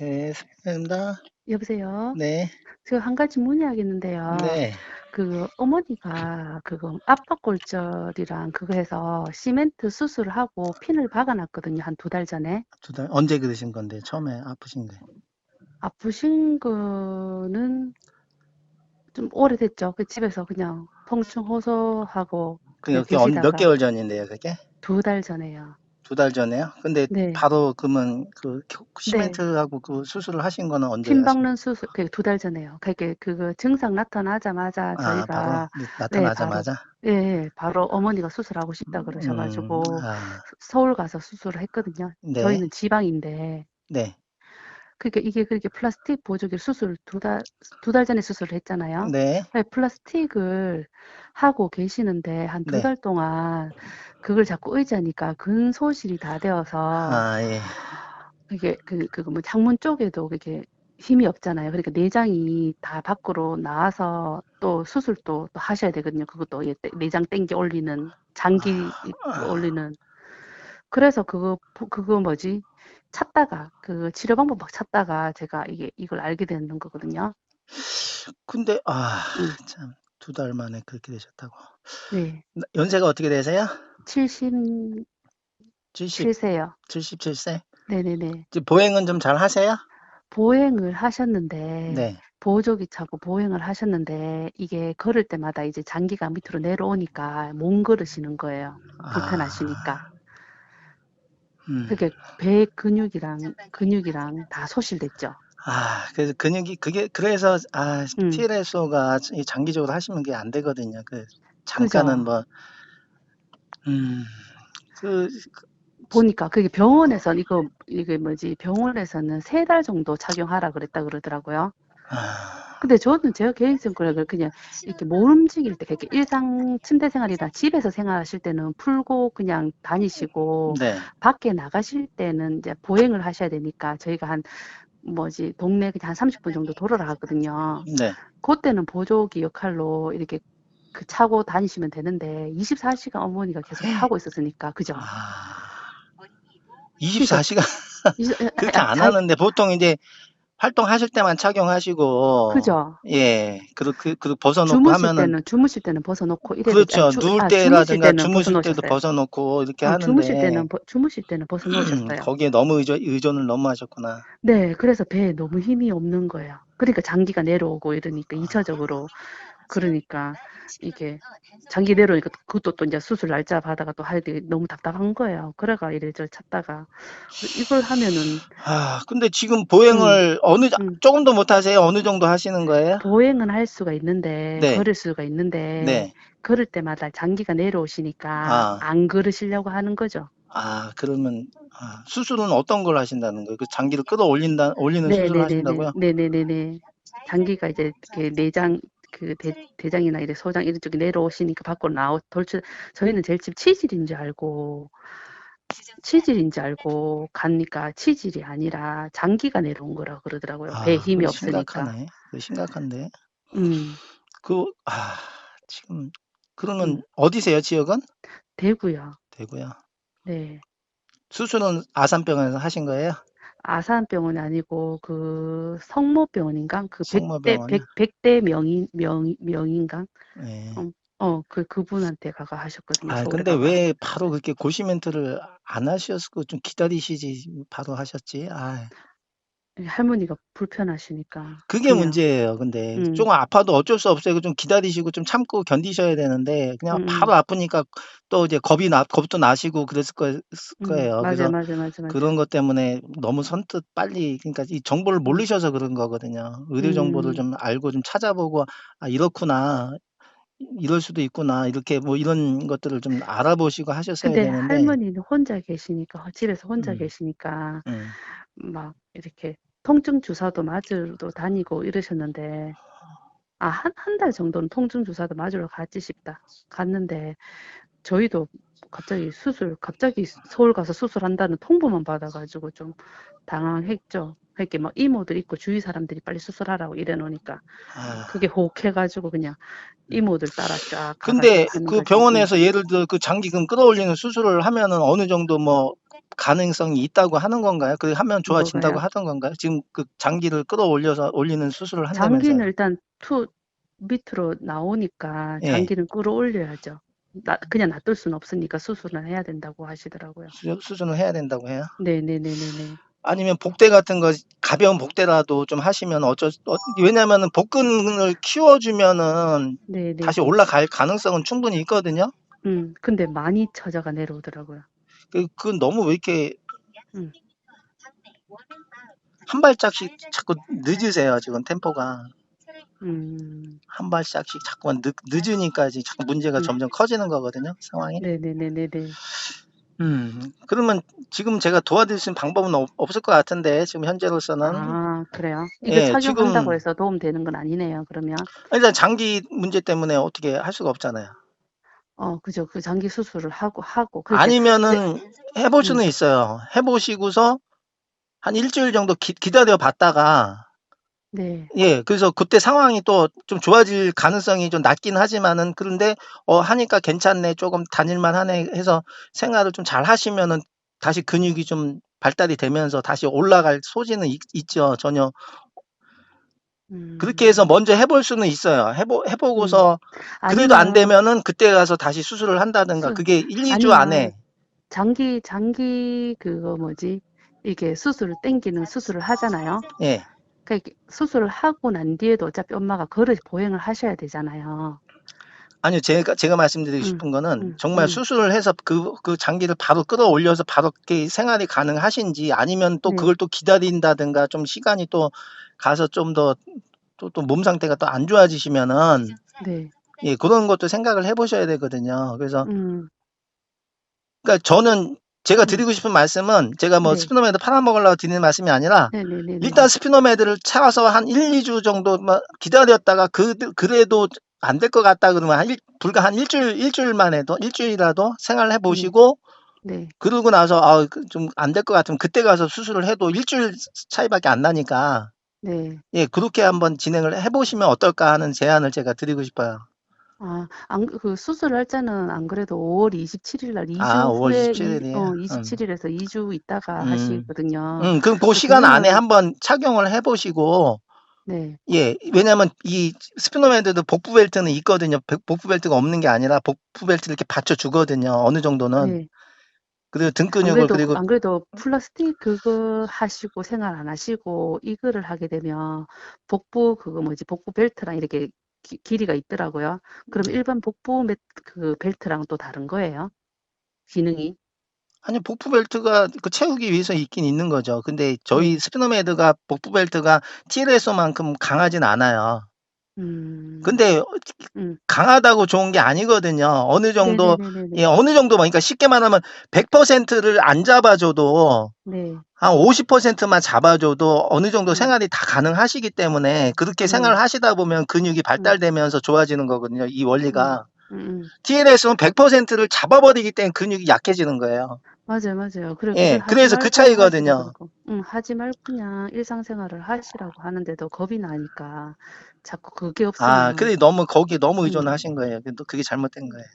네, 됩니다. 여보세요? 네, 제가 한 가지 문의하겠는데요. 네. 어머니가 압박골절이랑 그거 해서 시멘트 수술을 하고 핀을 박아놨거든요. 한 두 달 전에. 언제 그러신 건데, 처음에 아프신 게? 아프신 거는 좀 오래됐죠. 그 집에서 그냥 통증 호소하고 그냥 몇 계시다가 개월 전인데요, 그게? 두 달 전에요. 2달 전에요? 근데 네. 바로 그러면 네. 시멘트하고 그 수술을 하신 거는 언제 핀 하신? 박는 수술, 두 달 전에요. 그거 증상 나타나자마자 아, 바로 저희가, 네, 바로, 나타나자마자? 예, 예, 바로 어머니가 수술하고 싶다 그러셔가지고 아, 서울 가서 수술을 했거든요. 네, 저희는 지방인데. 네, 그러니까 이게 그렇게 플라스틱 보조기를 두 달 전에 수술을 했잖아요. 네, 플라스틱을 하고 계시는데 한 두 네. 달 동안 그걸 자꾸 의자니까 근소실이 다 되어서 아, 예. 그거 뭐 창문 쪽에도 그게 힘이 없잖아요. 그러니까 내장이 다 밖으로 나와서 또 수술도 또 하셔야 되거든요. 그것도 내장 땡겨 올리는 장기 올리는. 그래서 그거 뭐지? 찾다가 그 치료 방법 막 찾다가 제가 이걸 알게 되는 거거든요. 근데, 음, 참, 2달 만에 그렇게 되셨다고. 네. 연세가 어떻게 되세요? 77세요. 70, 77세? 네네네. 보행은 좀 잘 하세요? 보행을 하셨는데 네. 보조기 차고 보행을 하셨는데 이게 걸을 때마다 이제 장기가 밑으로 내려오니까 못 걸으시는 거예요. 불편하시니까. 아, 음. 그게 배 근육이랑 다 소실됐죠. 그래서 그래서, 음, TLSO가 장기적으로 하시면 그게 안 되거든요. 잠깐은 그죠. 뭐, 음, 그, 보니까 그게 병원에선 이게 뭐지? 병원에서는 세 달 정도 착용하라 그랬다 그러더라고요. 아, 근데 저는 제가 개인적으로 그냥 이렇게 못 움직일 때, 그렇게 일상 침대 생활이나 집에서 생활하실 때는 풀고 그냥 다니시고, 네, 밖에 나가실 때는 이제 보행을 하셔야 되니까, 저희가 동네 그냥 한 30분 정도 돌아라 하거든요. 네. 그때는 보조기 역할로 이렇게 차고 다니시면 되는데, 24시간 어머니가 계속 타고 있었으니까, 그죠? 아, 그러니까, 24시간 그렇게 안 자기, 하는데 보통 이제 활동하실 때만 착용하시고, 그죠? 예, 벗어놓고 하면은, 주무실 때는 벗어놓고 이래야 되지. 그렇죠. 누울 주무실 때라든가 때는 주무실 때도 벗어놓으셨어요. 벗어놓고 이렇게 하는데, 주무실 때는 벗어놓으셨어요. 거기에 너무 의존을 너무 하셨구나. 네, 그래서 배에 너무 힘이 없는 거예요. 그러니까 장기가 내려오고 이러니까 2차적으로 그러니까 이게 장기 내려오니까 그것도 또 이제 수술 날짜 받아가 또 할 때 너무 답답한 거예요. 그래가 이래저래 찾다가 이걸 하면은 근데 지금 음, 보행을 음, 조금 더 못 하세요? 어느 정도 하시는 거예요? 보행은 할 수가 있는데 네, 걸을 수가 있는데 네. 걸을 때마다 장기가 내려오시니까 아, 안 걸으시려고 하는 거죠. 그러면, 수술은 어떤 걸 하신다는 거예요? 그 장기를 올리는 수술을 네네네네. 하신다고요? 네네네네. 장기가 이제 그 내장, 대장이나 이제 소장 이런 쪽이 내려오시니까 밖으로 저희는 제일 집 치질인 줄 알고 가니까 치질이 아니라 장기가 내려온 거라고 그러더라고요. 배에 힘이 그거 없으니까. 심각하네. 그거 심각한데. 음, 그, 지금, 그러면, 음. 어디세요, 지역은? 대구요. 대구요. 네. 수술은 아산병원에서 하신 거예요? 아산병원이 아니고 성모병원인가? 성모병원. 백대 명인가? 네. 그분한테 가가 하셨거든요. 서울에 근데 가가. 왜 바로 그렇게 고시멘트를 안 하셨고, 좀 기다리시지, 바로 하셨지? 할머니가 불편하시니까 그게 그냥 문제예요. 근데 음, 조금 아파도 어쩔 수 없어요. 좀 기다리시고 좀 참고 견디셔야 되는데 그냥 바로 아프니까 또 이제 겁도 나시고 그랬을 거예요. 맞아요, 그래서 맞아요, 맞아요, 그런 맞아요. 것 때문에 너무 선뜻 빨리 그러니까 이 정보를 음, 모르셔서 그런 거거든요. 의료 정보를 음, 좀 알고 좀 찾아보고 이렇구나. 이럴 수도 있구나. 이렇게 뭐 이런 것들을 좀 알아보시고 하셨어야 근데 되는데 할머니는 혼자 계시니까 집에서 혼자 음, 계시니까 음. 막 이렇게 통증 주사도 맞으러 다니고 이러셨는데 한 달 정도는 통증 주사도 맞으러 갔지 싶다. 갔는데 저희도 갑자기 서울 가서 수술한다는 통보만 받아가지고 좀 당황했죠. 이렇게 막 이모들 있고 주위 사람들이 빨리 수술하라고 이래 놓으니까 아. 그게 혹해가지고 그냥 이모들 따라 쫙 가가지고 근데 하는 그 거지. 응. 병원에서 예를 들어 그 장기금 끌어올리는 수술을 하면은 어느 정도 뭐 가능성이 있다고 하는 건가요? 그 하면 좋아진다고 뭐가요? 하던 건가요? 지금 그 장기를 끌어올려서 올리는 수술을 한다면서요. 장기는 일단 밑으로 나오니까 예. 장기는 끌어올려야죠. 그냥 놔둘 수는 없으니까 수술은 해야 된다고 하시더라고요. 수술을 해야 된다고 해요? 네네네네네. 아니면 복대 같은 거 가벼운 복대라도 좀 하시면 왜냐면은 복근을 키워주면은 다시 네네네. 올라갈 가능성은 충분히 있거든요. 근데 많이 처져가 내려오더라고요. 그건 너무 왜 이렇게 음, 한 발짝씩 자꾸 늦으세요, 지금 템포가. 음, 한 발짝씩 자꾸만 늦으니까 이제 자꾸 문제가 음. 점점 커지는 거거든요, 상황이. 네네네네네. 그러면 지금 제가 도와드릴 수 있는 방법은 없을 것 같은데, 지금 현재로서는. 아, 그래요? 이거 예, 착용한다고 지금, 해서 도움 되는 건 아니네요, 그러면. 일단 장기 문제 때문에 어떻게 할 수가 없잖아요. 그죠. 그 장기 수술을 하고. 그러니까, 내, 아니면은 해볼 음, 수는 있어요. 해보시고서 한 일주일 정도 기다려 봤다가, 네. 예, 그래서 그때 상황이 또 좀 좋아질 가능성이 좀 낮긴 하지만은, 그런데, 하니까 괜찮네, 조금 다닐만 하네 해서 생활을 좀 잘 하시면은 다시 근육이 좀 발달이 되면서 다시 올라갈 소지는 있죠, 전혀. 그렇게 해서 음, 먼저 해볼 수는 있어요. 음. 해보고서, 그래도 안 아니면, 되면은 그때 가서 다시 수술을 한다든가, 수, 그게 1, 2주 아니면, 안에, 장기, 그거 뭐지? 이게 수술을 땡기는 수술을 하잖아요. 예. 그러니까 수술을 하고 난 뒤에도 어차피 엄마가 걸어 보행을 하셔야 되잖아요. 아니요, 제가 말씀드리고 응, 싶은 거는 응, 정말 응. 수술을 해서 그 장기를 바로 끌어올려서 바로 이렇게 생활이 가능하신지 아니면 또 네, 그걸 또 기다린다든가 좀 시간이 또 가서 좀 더 또 몸 상태가 또 안 좋아지시면은 네, 예, 그런 것도 생각을 해보셔야 되거든요. 그래서 음, 그러니까 저는 제가 음, 드리고 싶은 말씀은 제가 뭐 네, 스피노메드 팔아먹으려고 드리는 말씀이 아니라 일단 네네네네. 스피노메드를 차서 한 1, 2주 정도 막 기다렸다가 그래도 안 될 것 같다 그러면 불과 한 일주일 만에도 일주일이라도 생활해 네, 보시고 네, 그러고 나서 좀 안 될 것 같으면 그때 가서 수술을 해도 일주일 차이밖에 안 나니까 네. 예, 그렇게 한번 진행을 해 보시면 어떨까 하는 제안을 제가 드리고 싶어요. 그 수술할 때는 안 그래도 5월 27일 날 아, 2주 5월 후에 27일이에요. 27일에서 2주 있다가 음. 하시거든요. 그럼 그 시간 안에 그거는 한번 착용을 해 보시고 네, 예, 왜냐면 이 스피노맨드도 복부 벨트는 있거든요. 복부 벨트가 없는 게 아니라 복부 벨트를 이렇게 받쳐 주거든요. 어느 정도는. 네. 그리고 등 근육을 그리고 안 그래도 플라스틱 그거 하시고 생활 안 하시고 이거를 하게 되면 복부 그거 뭐지? 복부 벨트랑 이렇게 길이가 있더라고요. 그럼 예. 일반 그 벨트랑 또 다른 거예요? 기능이? 아니 복부 벨트가 그 채우기 위해서 있긴 있는 거죠. 근데 저희 네. 스피노매드가 복부 벨트가 TLS만큼 강하진 않아요. 음, 근데 음. 강하다고 좋은 게 아니거든요. 네네네네네. 어느 정도 뭐 그러니까 쉽게 말하면 100%를 안 잡아줘도 네. 한 50%만 잡아줘도 어느 정도 음, 생활이 다 가능하시기 때문에 그렇게 생활을 네. 하시다 보면 근육이 음, 발달되면서 좋아지는 거거든요. 이 음, 원리가. 음, 음. TLS는 100%를 잡아버리기 때문에 근육이 약해지는 거예요. 맞아요, 맞아요. 그래, 그걸 예, 하지 그래서 그 말고 하시라 차이거든요. 그러고, 하지 말고 그냥 일상생활을 하시라고 하는데도 겁이 나니까 자꾸 그게 없으면, 그래 너무 거기에 너무 음, 의존을 하신 거예요. 그게 잘못된 거예요.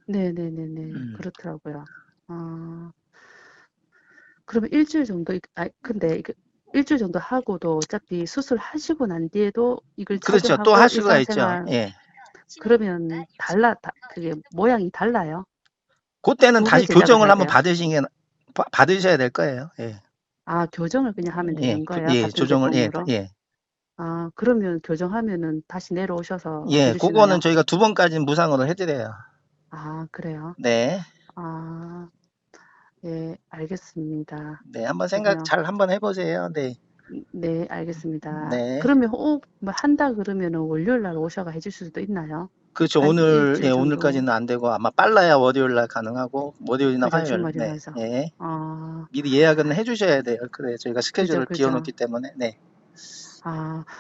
네네네네. 음. 그렇더라고요. 아, 그러면 일주일 정도, 근데 일주일 정도 하고도 어차피 수술하시고 난 뒤에도 이걸 그렇죠. 또 할 착용하고 수가 있죠. 일상생활, 예. 그러면 그게 모양이 달라요? 그때는 두 배 다시 제작을 교정을 해야 한번 돼요? 받으셔야 될 거예요. 예. 교정을 그냥 하면 예. 되는 거예요? 예. 같은 조정을 예. 제품으로? 예. 그러면 교정하면은 다시 내려오셔서 예. 그거는 해주시나요? 저희가 두 번까지는 무상으로 해 드려요. 그래요? 네. 아, 예, 알겠습니다. 네. 한번 생각 그러면, 잘 한번 해 보세요. 네. 네, 알겠습니다. 네. 그러면 뭐 한다 그러면은 월요일 날 오셔가 해줄 수도 있나요? 그렇죠. 한 일주일 정도. 오늘까지는 안 되고 아마 빨라야 월요일 날 가능하고 월요일이나 그죠, 화요일. 네. 주말이라서. 예. 아, 미리 예약은 해 주셔야 돼요. 그래 저희가 그죠, 스케줄을 비워 그죠. 놓기 때문에. 네.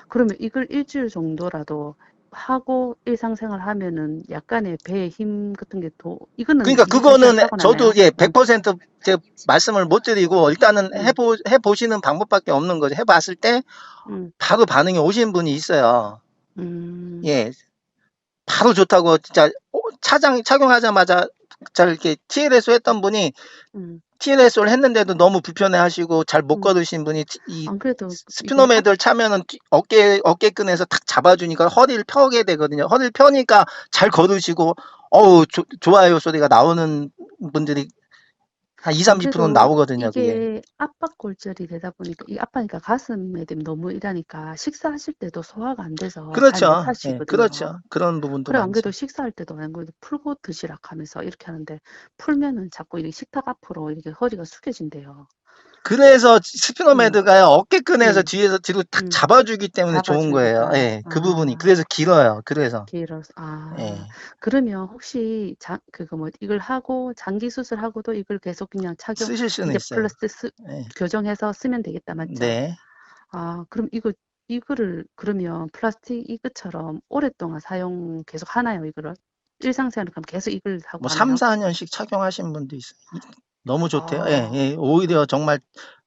그러면 이걸 일주일 정도라도 하고 일상생활 하면은 약간의 배에 힘 같은 게 더, 이거는 그러니까 이게 사실 그거는 저도 타고나나요? 예, 100% 제가 말씀을 못 드리고 일단은 음, 해보시는 방법밖에 없는 거죠. 해봤을 때 음, 바로 반응이 오신 분이 있어요. 음, 예, 바로 좋다고 진짜 착용하자마자 잘 이렇게 TLSO 했던 분이 음, TLSO를 했는데도 너무 불편해하시고 잘 못 음. 걸으신 분이 이 안 그래도 이게 스피노메드를 차면은 어깨끈에서 탁 잡아주니까 허리를 펴게 되거든요. 허리를 펴니까 잘 걸으시고 어우 좋아요 소리가 나오는 분들이 한 2, 안 30%는 그래도 나오거든요, 그게. 이게 압박 골절이 되다 보니까 이 압박이니까 가슴에 너무 일하니까 식사하실 때도 소화가 안 돼서 잘 못 그렇죠. 예, 그렇죠. 하시거든요. 그런 부분도 그래 안 많죠. 그래도 식사할 때도 안 그래도 풀고 드시라 하면서 이렇게 하는데 풀면은 자꾸 이렇게 식탁 앞으로 이렇게 허리가 숙여진대요. 그래서 음, 스피노메드가 어깨끈에서 네, 뒤에서 뒤로 탁 음, 잡아주기 때문에 좋은 거예요. 잡아주니까 예, 그 부분이. 그래서 길어요. 그래서. 길어서 예, 그러면 혹시 그거 뭐 이걸 하고 장기 수술하고도 이걸 계속 그냥 착용 쓰실 수는 이제 있어요. 플러스 예, 교정해서 쓰면 되겠다 맞죠? 네. 그럼 이거를 그러면 플라스틱 이것처럼 오랫동안 사용 계속 하나요, 이거를? 일상생활 그럼 계속 이걸 뭐 하고 3, 하나요? 4년씩 착용하신 분도 있어요. 너무 좋대요. 예, 아, 예, 오히려 정말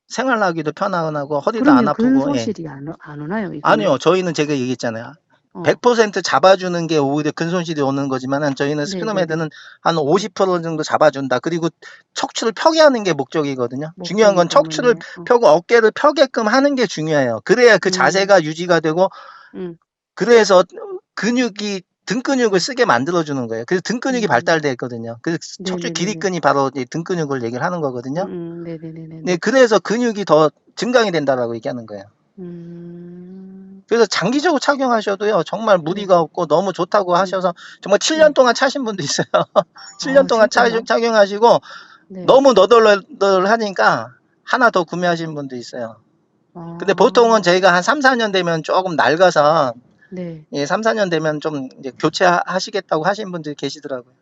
생활하기도 편안하고 허리도 안 그러면 아프고, 예. 근손실이 안 오나요, 이거는? 아니요, 저희는 제가 얘기했잖아요. 어, 100% 잡아주는 게 오히려 근손실이 오는 거지만 저희는 네네네. 스피노메드는 한 50% 정도 잡아준다. 그리고 척추를 펴게 하는 게 목적이거든요. 중요한 목적이기 건 척추를 때문에, 펴고 어깨를 펴게끔 하는 게 중요해요. 그래야 그 음, 자세가 유지가 되고 음, 그래서 근육이 등 근육을 쓰게 만들어주는 거예요. 그래서 등 근육이 음, 발달되어 있거든요. 그래서 척추 네네네네. 길이끈이 바로 이등 근육을 얘기를 하는 거거든요. 네, 네네네네네. 그래서 근육이 더 증강이 된다라고 얘기하는 거예요. 음, 그래서 장기적으로 착용하셔도요, 정말 네, 무리가 없고 너무 좋다고 네, 하셔서 정말 7년 네. 동안 차신 분도 있어요. 7년 동안 진짜요? 착용하시고 네. 너무 너덜너덜하니까 하나 더 구매하신 분도 있어요. 근데 보통은 아, 저희가 한 3, 4년 되면 조금 낡아서 네. 예, 3, 4년 되면 좀 이제 교체하시겠다고 하신 분들이 계시더라고요.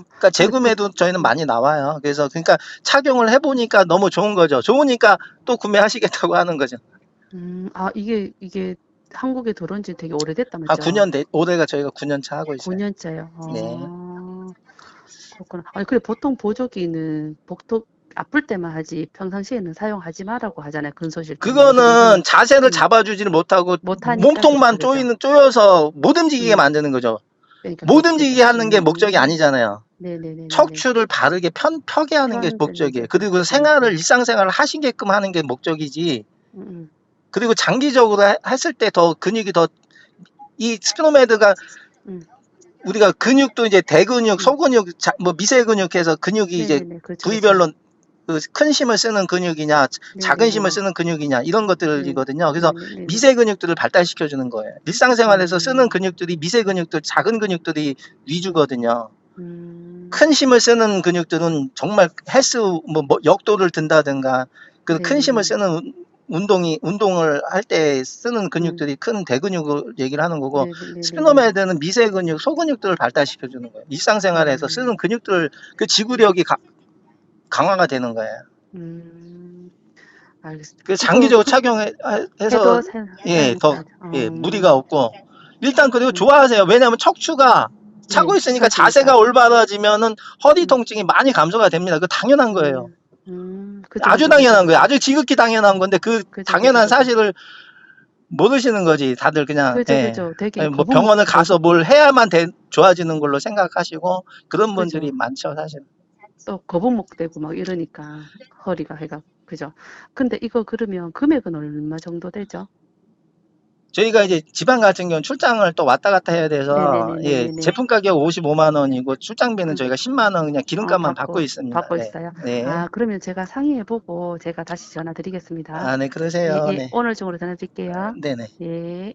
그러니까 근데 재구매도 저희는 음, 많이 나와요. 그래서 그러니까 착용을 해보니까 너무 좋은 거죠. 좋으니까 또 구매하시겠다고 하는 거죠. 이게 한국에 들어온 지 되게 오래됐다, 한 맞죠? 9년 올해가 저희가 9년 차 하고 있어요. 9년째요. 네. 그렇구나. 아니, 그래, 보통 보조기는 복통, 아플 때만 하지, 평상시에는 사용하지 말라고 하잖아요. 근소실 때문에. 근데 그거는 이거는, 자세를 음, 잡아주지를 못하고 못하니까, 그쵸, 몸통만 그죠. 쪼여서 못 움직이게 음, 만드는 거죠. 그러니까, 못 그죠. 움직이게 하는 게 목적이 아니잖아요. 네네네네네. 척추를 바르게 펴게 하는 게 편드는 목적이에요. 게, 그리고 일상생활을 하시게끔 하는 게 목적이지. 음, 음, 그리고 장기적으로 했을 때 더 근육이 더, 이 스피노메드가 음, 우리가 근육도 이제 대근육, 음. 소근육, 뭐 미세근육 해서 근육이 이제 네네네. 그렇죠, 그렇죠. 부위별로 그 큰 힘을 쓰는 근육이냐, 작은 힘을 네네네네. 쓰는 근육이냐, 이런 네, 것들이거든요. 그래서 네네네네. 미세 근육들을 발달시켜 주는 거예요. 일상생활에서 쓰는 음, 근육들이 미세 근육들, 작은 근육들이 위주거든요. 음, 큰 힘을 쓰는 근육들은 정말 역도를 든다든가, 그 큰 힘을 네네네. 쓰는 운동을 할 때 쓰는 음, 근육들이 큰 대근육을 얘기를 하는 거고, 네네네네네. 스피노메드는 미세 근육, 소근육들을 발달시켜 주는 거예요. 일상생활에서 쓰는 음, 근육들, 그 음, 지구력이 강화가 되는 거예요. 음, 알겠습니다. 그 이거 장기적으로 착용해서 해도 예, 더 사용했다. 예, 무리가 없고 일단 그리고 음, 좋아하세요. 왜냐하면 척추가 차고 네, 있으니까 자세가 펴지니까. 올바라지면은 허리 음, 통증이 많이 감소가 됩니다. 그 당연한 거예요. 그죠, 아주 그죠, 그죠, 당연한 거예요. 그죠. 아주 지극히 당연한 건데 그 그죠, 그죠, 당연한 그죠. 사실을 모르시는 거지. 다들 그냥 그죠, 그죠. 되게 뭐 병원을 가서 뭘 해야만 좋아지는 걸로 생각하시고 그런 분들이 그죠. 많죠, 사실. 또 거북목 되고 막 이러니까 허리가 해가, 그죠. 근데 이거 그러면 금액은 얼마 정도 되죠? 저희가 이제 지방 같은 경우는 출장을 또 왔다 갔다 해야 돼서 예, 네네네네네네. 제품 가격 55만 원이고 출장비는 음. 저희가 10만 원 그냥 기름값만 받고 있습니다. 받고 네. 있어요. 네. 그러면 제가 상의해보고 제가 다시 전화 드리겠습니다. 아, 네, 예, 그러세요. 예, 네. 오늘 중으로 전화 드릴게요. 네네. 예.